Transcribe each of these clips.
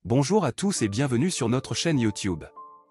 Bonjour à tous et bienvenue sur notre chaîne YouTube.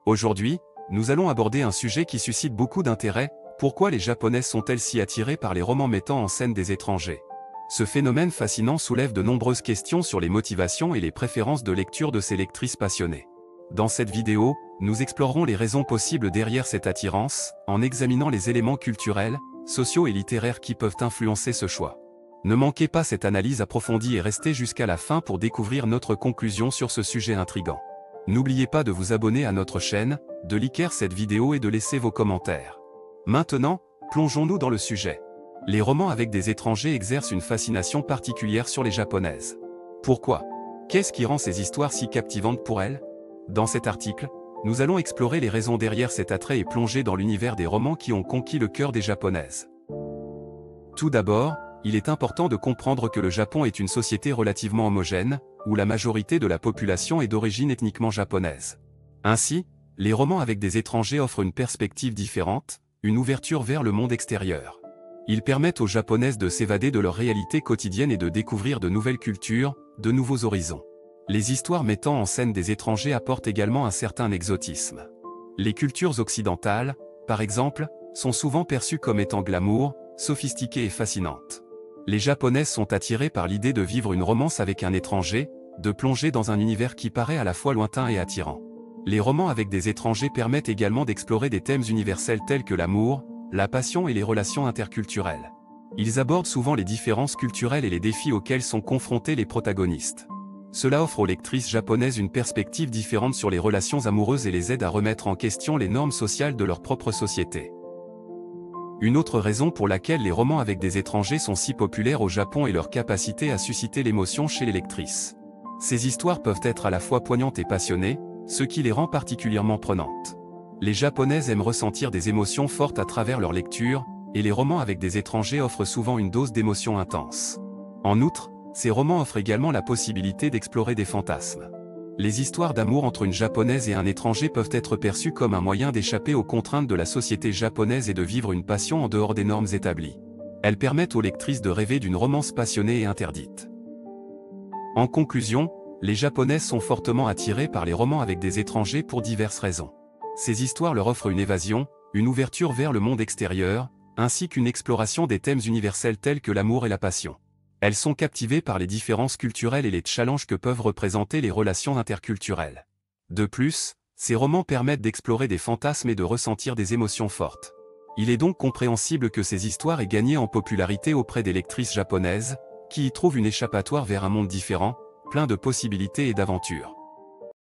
Aujourd'hui, nous allons aborder un sujet qui suscite beaucoup d'intérêt: pourquoi les Japonaises sont-elles si attirées par les romans mettant en scène des étrangers? Ce phénomène fascinant soulève de nombreuses questions sur les motivations et les préférences de lecture de ces lectrices passionnées. Dans cette vidéo, nous explorerons les raisons possibles derrière cette attirance, en examinant les éléments culturels, sociaux et littéraires qui peuvent influencer ce choix. Ne manquez pas cette analyse approfondie et restez jusqu'à la fin pour découvrir notre conclusion sur ce sujet intrigant. N'oubliez pas de vous abonner à notre chaîne, de liker cette vidéo et de laisser vos commentaires. Maintenant, plongeons-nous dans le sujet. Les romans avec des étrangers exercent une fascination particulière sur les Japonaises. Pourquoi? Qu'est-ce qui rend ces histoires si captivantes pour elles? Dans cet article, nous allons explorer les raisons derrière cet attrait et plonger dans l'univers des romans qui ont conquis le cœur des Japonaises. Tout d'abord, il est important de comprendre que le Japon est une société relativement homogène, où la majorité de la population est d'origine ethniquement japonaise. Ainsi, les romans avec des étrangers offrent une perspective différente, une ouverture vers le monde extérieur. Ils permettent aux Japonaises de s'évader de leur réalité quotidienne et de découvrir de nouvelles cultures, de nouveaux horizons. Les histoires mettant en scène des étrangers apportent également un certain exotisme. Les cultures occidentales, par exemple, sont souvent perçues comme étant glamour, sophistiquées et fascinantes. Les Japonaises sont attirées par l'idée de vivre une romance avec un étranger, de plonger dans un univers qui paraît à la fois lointain et attirant. Les romans avec des étrangers permettent également d'explorer des thèmes universels tels que l'amour, la passion et les relations interculturelles. Ils abordent souvent les différences culturelles et les défis auxquels sont confrontés les protagonistes. Cela offre aux lectrices japonaises une perspective différente sur les relations amoureuses et les aide à remettre en question les normes sociales de leur propre société. Une autre raison pour laquelle les romans avec des étrangers sont si populaires au Japon est leur capacité à susciter l'émotion chez les lectrices. Ces histoires peuvent être à la fois poignantes et passionnées, ce qui les rend particulièrement prenantes. Les Japonaises aiment ressentir des émotions fortes à travers leur lecture, et les romans avec des étrangers offrent souvent une dose d'émotion intense. En outre, ces romans offrent également la possibilité d'explorer des fantasmes. Les histoires d'amour entre une Japonaise et un étranger peuvent être perçues comme un moyen d'échapper aux contraintes de la société japonaise et de vivre une passion en dehors des normes établies. Elles permettent aux lectrices de rêver d'une romance passionnée et interdite. En conclusion, les Japonaises sont fortement attirées par les romans avec des étrangers pour diverses raisons. Ces histoires leur offrent une évasion, une ouverture vers le monde extérieur, ainsi qu'une exploration des thèmes universels tels que l'amour et la passion. Elles sont captivées par les différences culturelles et les challenges que peuvent représenter les relations interculturelles. De plus, ces romans permettent d'explorer des fantasmes et de ressentir des émotions fortes. Il est donc compréhensible que ces histoires aient gagné en popularité auprès des lectrices japonaises, qui y trouvent une échappatoire vers un monde différent, plein de possibilités et d'aventures.